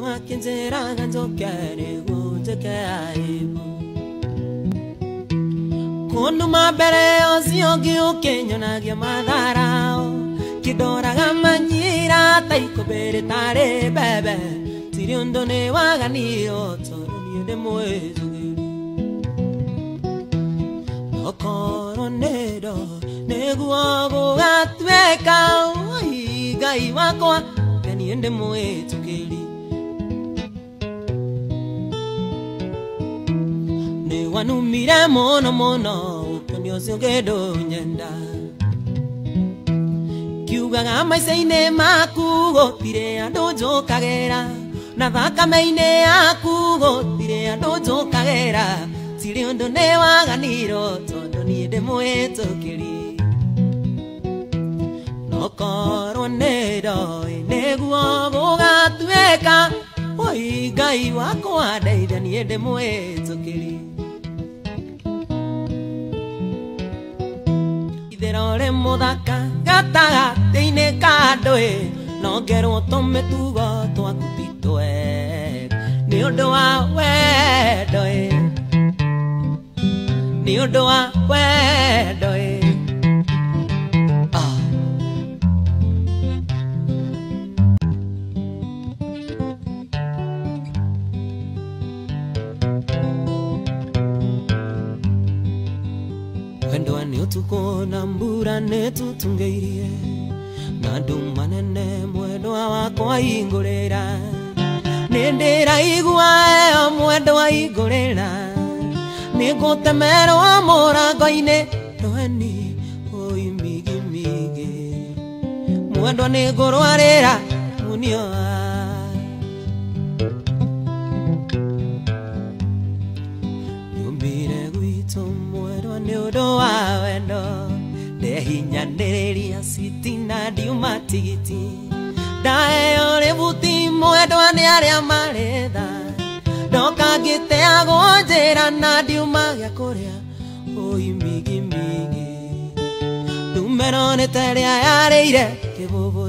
wakinjera ganjokere guteke aibu kundu mambere osiongi ukinyonagia matharao kidoraga manyira taikobere tare bebe tiri undu ni waganio tondu nie ndi mwizugiri nokoro nido niguo gugatweka Ngai wakwa nie ndi mwizugiri ni wanumire muno muno ukonio ciongedo nyenda kiugaga maica-inĩ maku gũtirĩ andũ njũkagĩra na thakame-inĩ yaku gũtirĩ andũ njũkagĩra tirĩ ũndũ nĩ waganirwo tondũ niĩ ndĩ mwĩtũkĩri nokorwo nĩ ndoĩ nĩguo gũgatuĩka Ngai wakwa ndeithia niĩ ndĩ mwĩtũkĩri itherore muthaka gatagatĩ-inĩ ka andũ nongerwo tũmĩtugo twaku ti twega nĩ ũndũ wa wendo nĩ ũndũ wa wendo wendo nĩ ũtukũ na mbura nĩ tutungĩirie na andũ manene mwendwa wakwa ingũrĩra nĩ ndĩraigua eo mwendwa ingũrĩra nĩ ngũtemerwo mũrango-inĩ rweni migimigi mwendwa nĩ ngũrwarĩra munio nyumbire gwitũ mwendwa nĩ ũndũ wa wendo ndehinyanĩrĩria citi na ndiuma tigiti ndaheo rĩbuti mwendwa nĩ arĩa marĩ tha ndoka ngĩteagwo njĩra na ndiuma gĩa kũrĩa migimigi ndumero nĩ ta ĩrĩa yarĩire kĩbũbũ